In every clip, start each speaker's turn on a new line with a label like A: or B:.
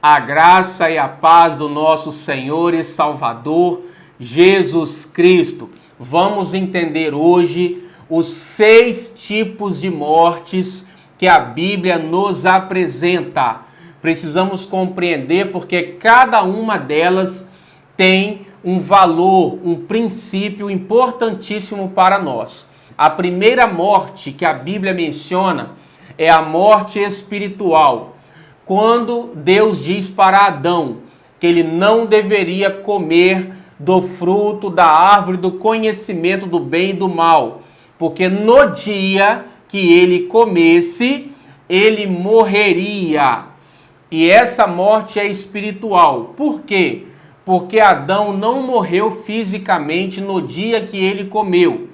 A: A graça e a paz do nosso Senhor e Salvador Jesus Cristo. Vamos entender hoje os 6 tipos de mortes que a Bíblia nos apresenta. Precisamos compreender porque cada uma delas tem um valor, um princípio importantíssimo para nós. A primeira morte que a Bíblia menciona é a morte espiritual. Quando Deus diz para Adão que ele não deveria comer do fruto da árvore do conhecimento do bem e do mal, porque no dia que ele comesse, ele morreria. E essa morte é espiritual. Por quê? Porque Adão não morreu fisicamente no dia que ele comeu.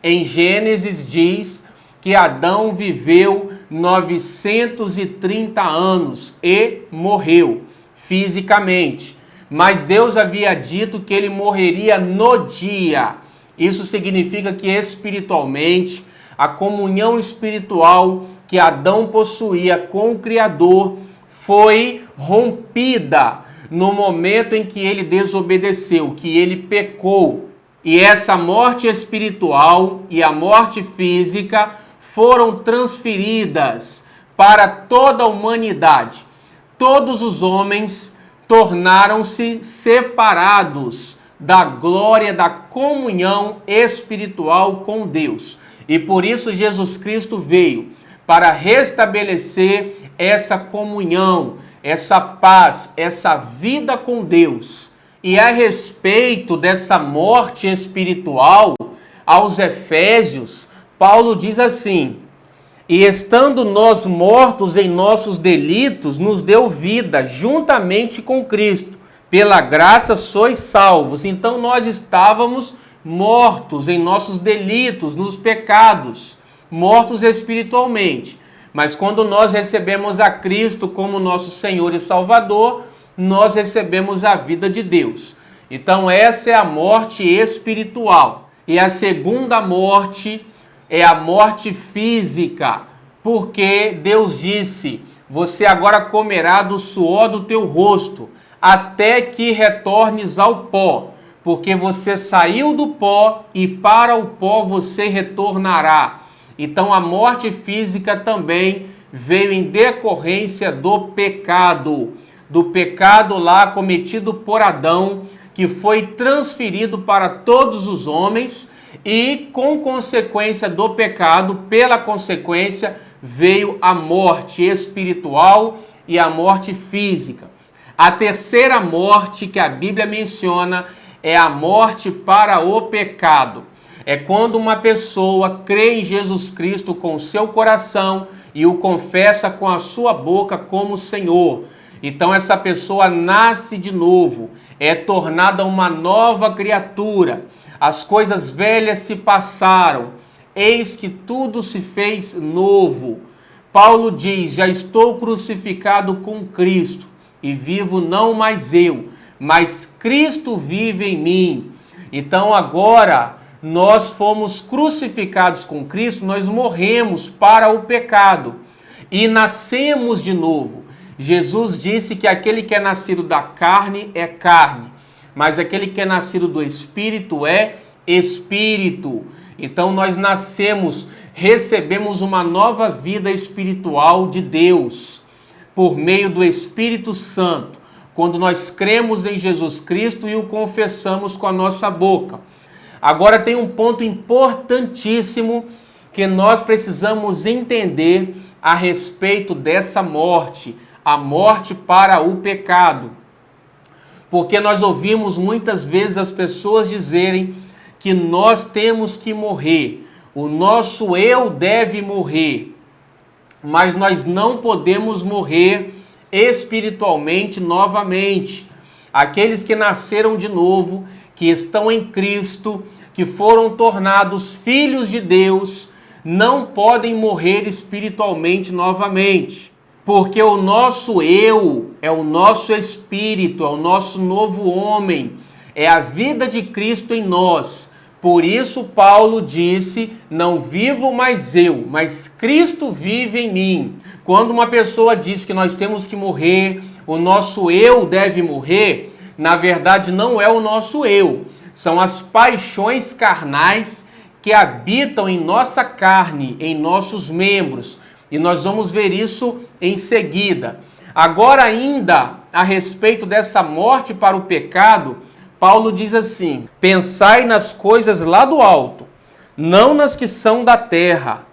A: Em Gênesis diz que Adão viveu 930 anos e morreu fisicamente. Mas Deus havia dito que ele morreria no dia. Isso significa que espiritualmente, a comunhão espiritual que Adão possuía com o Criador foi rompida no momento em que ele desobedeceu, que ele pecou. E essa morte espiritual e a morte física foram transferidas para toda a humanidade. Todos os homens tornaram-se separados da glória da comunhão espiritual com Deus. E por isso Jesus Cristo veio para restabelecer essa comunhão, essa paz, essa vida com Deus. E a respeito dessa morte espiritual, aos Efésios, Paulo diz assim: e estando nós mortos em nossos delitos, nos deu vida juntamente com Cristo. Pela graça sois salvos. Então nós estávamos mortos em nossos delitos, nos pecados, mortos espiritualmente. Mas quando nós recebemos a Cristo como nosso Senhor e Salvador, nós recebemos a vida de Deus. Então essa é a morte espiritual. E a segunda morte é a morte física, porque Deus disse: você agora comerá do suor do teu rosto, até que retornes ao pó, porque você saiu do pó e para o pó você retornará. Então a morte física também veio em decorrência do pecado lá cometido por Adão, que foi transferido para todos os homens e com consequência do pecado, pela consequência, veio a morte espiritual e a morte física. A terceira morte que a Bíblia menciona é a morte para o pecado. É quando uma pessoa crê em Jesus Cristo com o seu coração e o confessa com a sua boca como Senhor. Então essa pessoa nasce de novo, é tornada uma nova criatura. As coisas velhas se passaram, eis que tudo se fez novo. Paulo diz: já estou crucificado com Cristo, e vivo não mais eu, mas Cristo vive em mim. Então agora nós fomos crucificados com Cristo, nós morremos para o pecado e nascemos de novo. Jesus disse que aquele que é nascido da carne é carne, mas aquele que é nascido do Espírito é Espírito. Então nós nascemos, recebemos uma nova vida espiritual de Deus, por meio do Espírito Santo, quando nós cremos em Jesus Cristo e o confessamos com a nossa boca. Agora tem um ponto importantíssimo que nós precisamos entender a respeito dessa morte, a morte para o pecado. Porque nós ouvimos muitas vezes as pessoas dizerem que nós temos que morrer, o nosso eu deve morrer, mas nós não podemos morrer espiritualmente novamente. Aqueles que nasceram de novo, que estão em Cristo, que foram tornados filhos de Deus, não podem morrer espiritualmente novamente. Porque o nosso eu é o nosso espírito, é o nosso novo homem, é a vida de Cristo em nós. Por isso Paulo disse: não vivo mais eu, mas Cristo vive em mim. Quando uma pessoa diz que nós temos que morrer o nosso eu deve morrer, na verdade não é o nosso eu, são as paixões carnais que habitam em nossa carne, em nossos membros. E nós vamos ver isso em seguida. Agora ainda, a respeito dessa morte para o pecado, Paulo diz assim: pensai nas coisas lá do alto, não nas que são da terra,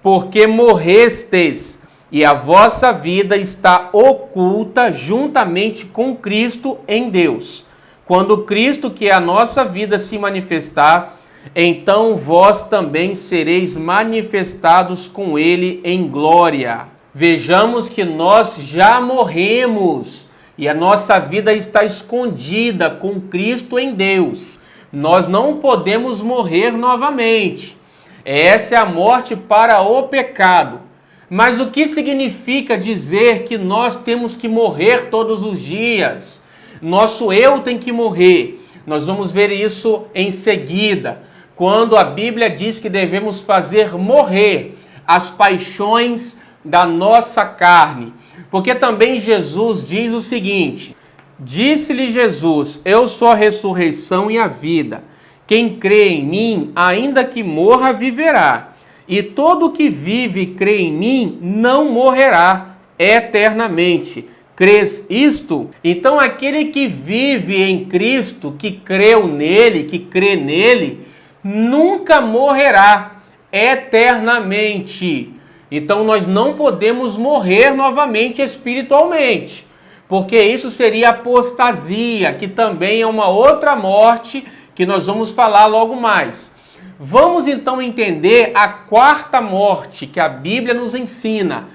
A: porque morrestes, e a vossa vida está oculta juntamente com Cristo em Deus. Quando Cristo, que é a nossa vida, se manifestar, então vós também sereis manifestados com ele em glória. Vejamos que nós já morremos e a nossa vida está escondida com Cristo em Deus. Nós não podemos morrer novamente. Essa é a morte para o pecado. Mas o que significa dizer que nós temos que morrer todos os dias? Nosso eu tem que morrer. Nós vamos ver isso em seguida, quando a Bíblia diz que devemos fazer morrer as paixões da nossa carne. Porque também Jesus diz o seguinte: disse-lhe Jesus, eu sou a ressurreição e a vida. Quem crê em mim, ainda que morra, viverá. E todo que vive e crê em mim, não morrerá eternamente. Crês isto? Então aquele que vive em Cristo, que creu nele, que crê nele, nunca morrerá eternamente. Então nós não podemos morrer novamente espiritualmente, porque isso seria apostasia, que também é uma outra morte que nós vamos falar logo mais. Vamos então entender a quarta morte que a Bíblia nos ensina,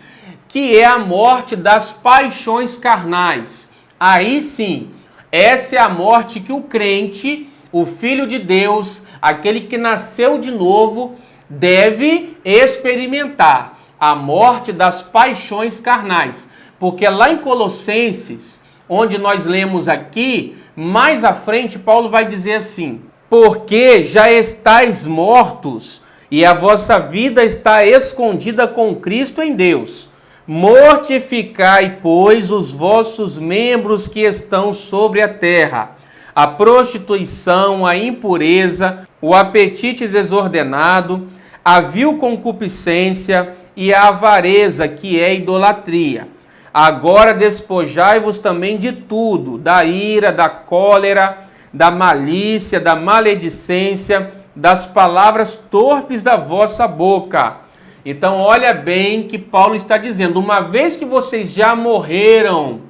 A: que é a morte das paixões carnais. Aí sim, essa é a morte que o crente, o Filho de Deus, aquele que nasceu de novo, deve experimentar. A morte das paixões carnais. Porque lá em Colossenses, onde nós lemos aqui, mais à frente Paulo vai dizer assim: porque já estáis mortos e a vossa vida está escondida com Cristo em Deus. Mortificai, pois, os vossos membros que estão sobre a terra, a prostituição, a impureza, o apetite desordenado, a vil concupiscência e a avareza, que é idolatria. Agora despojai-vos também de tudo, da ira, da cólera, da malícia, da maledicência, das palavras torpes da vossa boca. Então olha bem que Paulo está dizendo: uma vez que vocês já morreram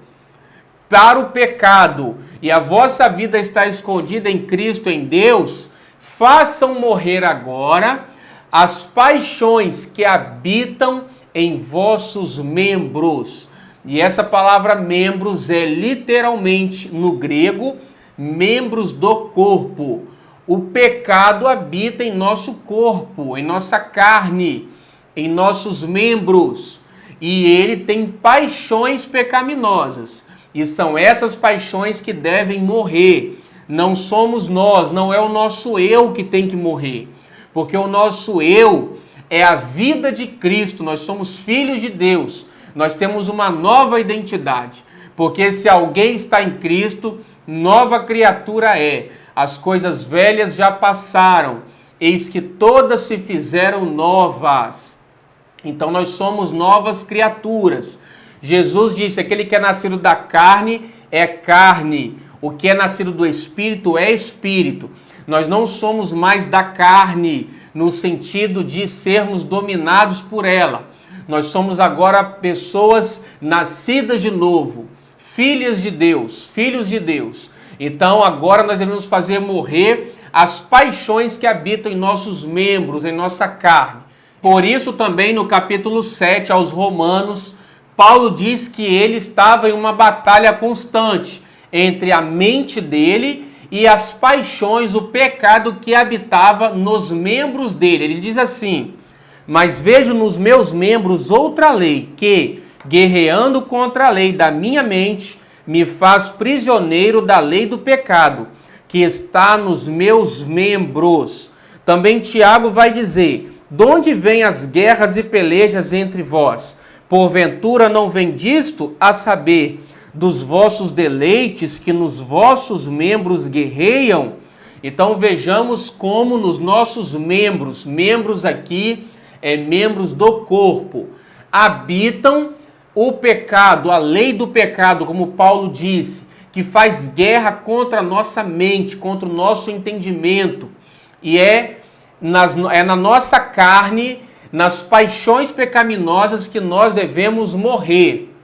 A: para o pecado e a vossa vida está escondida em Cristo, em Deus, façam morrer agora as paixões que habitam em vossos membros. E essa palavra membros é literalmente, no grego, membros do corpo. O pecado habita em nosso corpo, em nossa carne, em nossos membros. E ele tem paixões pecaminosas. E são essas paixões que devem morrer. Não somos nós, não é o nosso eu que tem que morrer. Porque o nosso eu é a vida de Cristo, nós somos filhos de Deus, nós temos uma nova identidade. Porque se alguém está em Cristo, nova criatura é. As coisas velhas já passaram, eis que todas se fizeram novas. Então nós somos novas criaturas. Jesus disse: aquele que é nascido da carne é carne, o que é nascido do Espírito é Espírito. Nós não somos mais da carne, no sentido de sermos dominados por ela. Nós somos agora pessoas nascidas de novo, filhas de Deus, filhos de Deus. Então agora nós devemos fazer morrer as paixões que habitam em nossos membros, em nossa carne. Por isso também no capítulo 7 aos Romanos, Paulo diz que ele estava em uma batalha constante entre a mente dele e as paixões, o pecado que habitava nos membros dele. Ele diz assim: mas vejo nos meus membros outra lei, que, guerreando contra a lei da minha mente, me faz prisioneiro da lei do pecado, que está nos meus membros. Também Tiago vai dizer: de onde vêm as guerras e pelejas entre vós? Porventura não vem disto, a saber, dos vossos deleites que nos vossos membros guerreiam. Então vejamos como nos nossos membros aqui membros do corpo, habitam o pecado, a lei do pecado, como Paulo disse, que faz guerra contra a nossa mente, contra o nosso entendimento. E é na nossa carne, nas paixões pecaminosas que nós devemos morrer.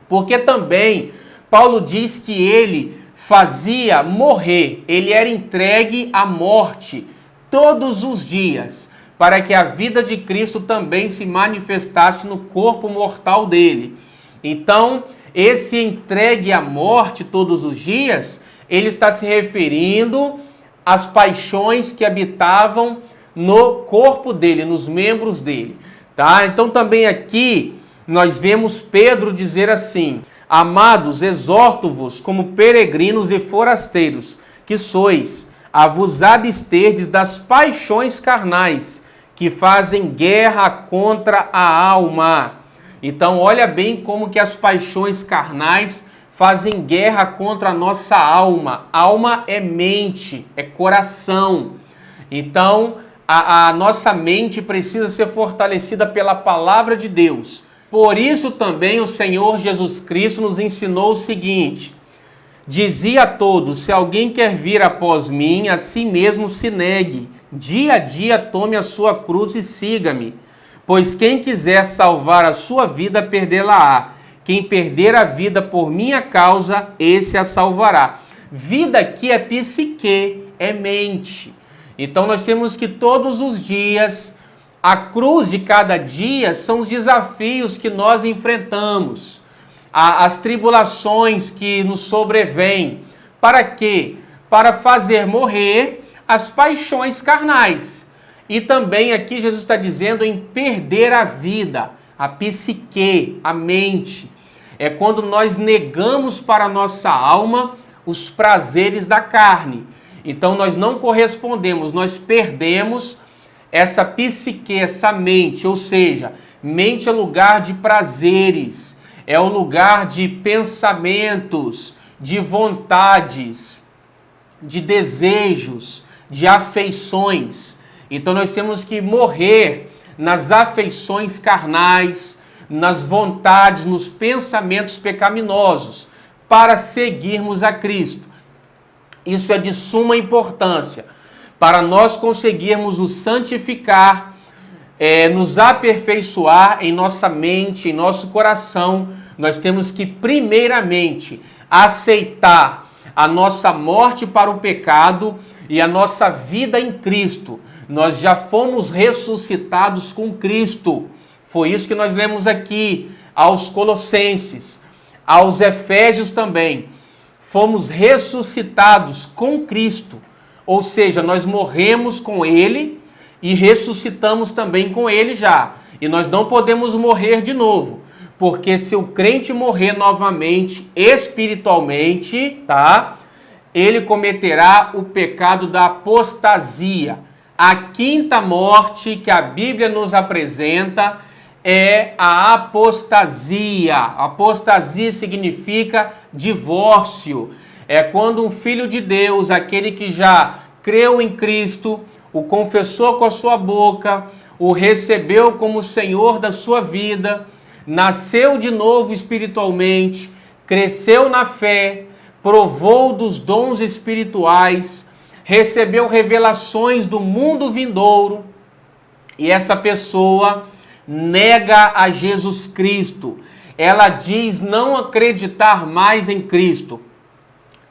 A: Porque também Paulo diz que ele fazia morrer, ele era entregue à morte todos os dias, para que a vida de Cristo também se manifestasse no corpo mortal dele. Então, esse entregue à morte todos os dias, ele está se referindo às paixões que habitavam no corpo dele, nos membros dele, tá? Então também aqui nós vemos Pedro dizer assim: amados, exorto-vos como peregrinos e forasteiros que sois, a vos absterdes das paixões carnais que fazem guerra contra a alma. Então olha bem como que as paixões carnais fazem guerra contra a nossa alma. Alma é mente, é coração. Então a nossa mente precisa ser fortalecida pela palavra de Deus. Por isso também o Senhor Jesus Cristo nos ensinou o seguinte: dizia a todos, se alguém quer vir após mim, a si mesmo se negue, dia a dia tome a sua cruz e siga-me. Pois quem quiser salvar a sua vida, perdê-la-á. Quem perder a vida por minha causa, esse a salvará. Vida aqui é psique, é mente. Então nós temos que todos os dias, a cruz de cada dia são os desafios que nós enfrentamos, as tribulações que nos sobrevêm. Para quê? Para fazer morrer as paixões carnais. E também aqui Jesus está dizendo em perder a vida, a psique, a mente. É quando nós negamos para a nossa alma os prazeres da carne. Então nós não correspondemos, nós perdemos essa psique, essa mente. Ou seja, mente é lugar de prazeres, é o lugar de pensamentos, de vontades, de desejos, de afeições. Então nós temos que morrer nas afeições carnais, nas vontades, nos pensamentos pecaminosos, para seguirmos a Cristo. Isso é de suma importância para nós conseguirmos nos santificar, nos aperfeiçoar em nossa mente, em nosso coração. Nós temos que primeiramente aceitar a nossa morte para o pecado e a nossa vida em Cristo. Nós já fomos ressuscitados com Cristo. Foi isso que nós lemos aqui aos Colossenses, aos Efésios também. Fomos ressuscitados com Cristo, ou seja, nós morremos com Ele e ressuscitamos também com Ele já. E nós não podemos morrer de novo, porque se o crente morrer novamente, espiritualmente, tá? Ele cometerá o pecado da apostasia. A quinta morte que a Bíblia nos apresenta é a apostasia. Apostasia significa divórcio. É quando um filho de Deus, aquele que já creu em Cristo, o confessou com a sua boca, o recebeu como Senhor da sua vida, nasceu de novo espiritualmente, cresceu na fé, provou dos dons espirituais, recebeu revelações do mundo vindouro, e essa pessoa nega a Jesus Cristo. Ela diz não acreditar mais em Cristo.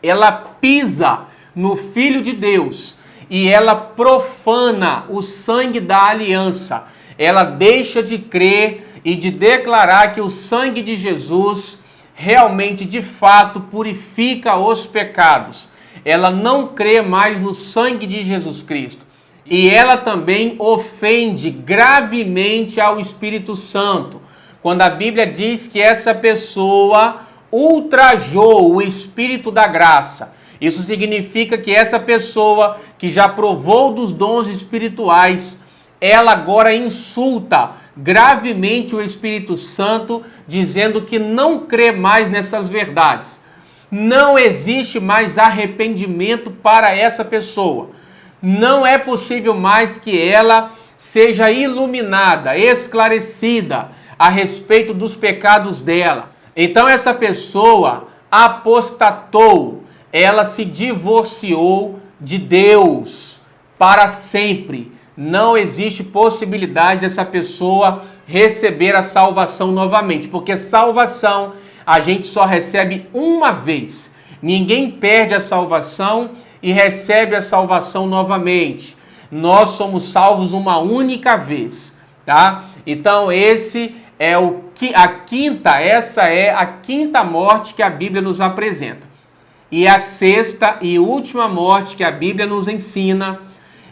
A: Ela pisa no Filho de Deus e ela profana o sangue da aliança. Ela deixa de crer e de declarar que o sangue de Jesus realmente, de fato, purifica os pecados. Ela não crê mais no sangue de Jesus Cristo. E ela também ofende gravemente ao Espírito Santo, quando a Bíblia diz que essa pessoa ultrajou o Espírito da graça. Isso significa que essa pessoa que já provou dos dons espirituais, ela agora insulta gravemente o Espírito Santo, dizendo que não crê mais nessas verdades. Não existe mais arrependimento para essa pessoa. Não é possível mais que ela seja iluminada, esclarecida a respeito dos pecados dela. Então essa pessoa apostatou, ela se divorciou de Deus para sempre. Não existe possibilidade dessa pessoa receber a salvação novamente, porque salvação a gente só recebe uma vez. Ninguém perde a salvação e recebe a salvação novamente. Nós somos salvos uma única vez, tá? Então essa é a quinta morte que a Bíblia nos apresenta. E a sexta e última morte que a Bíblia nos ensina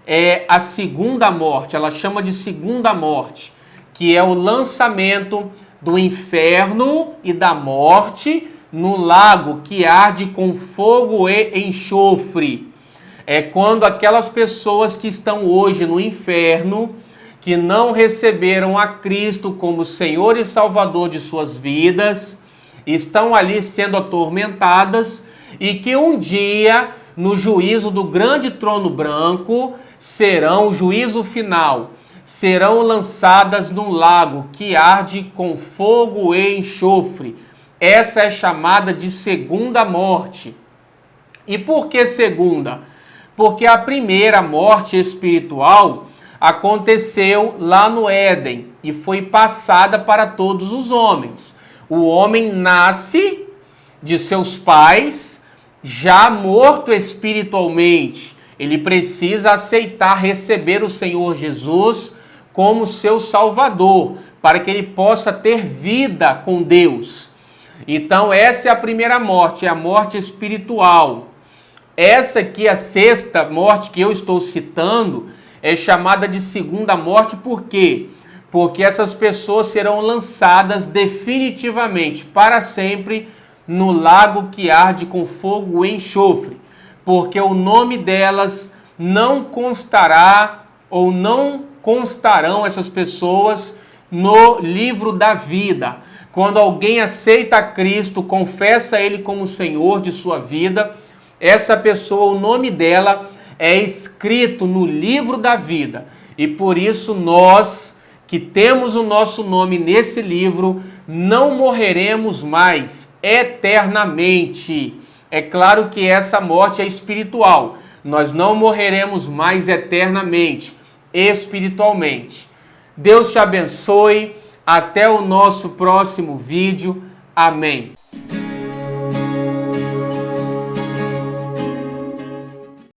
A: é a segunda morte. Ela chama de segunda morte, que é o lançamento do inferno e da morte no lago que arde com fogo e enxofre. É quando aquelas pessoas que estão hoje no inferno, que não receberam a Cristo como Senhor e Salvador de suas vidas, estão ali sendo atormentadas e que um dia, no juízo do grande trono branco, serão o juízo final, serão lançadas num lago que arde com fogo e enxofre. Essa é chamada de segunda morte. E por que segunda? Porque a primeira morte espiritual aconteceu lá no Éden e foi passada para todos os homens. O homem nasce de seus pais já morto espiritualmente. Ele precisa aceitar receber o Senhor Jesus como seu Salvador, para que ele possa ter vida com Deus. Então essa é a primeira morte, é a morte espiritual. Essa aqui, a sexta morte que eu estou citando, é chamada de segunda morte. Por quê? Porque essas pessoas serão lançadas definitivamente, para sempre, no lago que arde com fogo e enxofre. Porque o nome delas não constará, ou não constarão essas pessoas no livro da vida. Quando alguém aceita a Cristo, confessa Ele como Senhor de sua vida, essa pessoa, o nome dela é escrito no livro da vida. E por isso nós, que temos o nosso nome nesse livro, não morreremos mais eternamente. É claro que essa morte é espiritual. Nós não morreremos mais eternamente, espiritualmente. Deus te abençoe. Até o nosso próximo vídeo. Amém.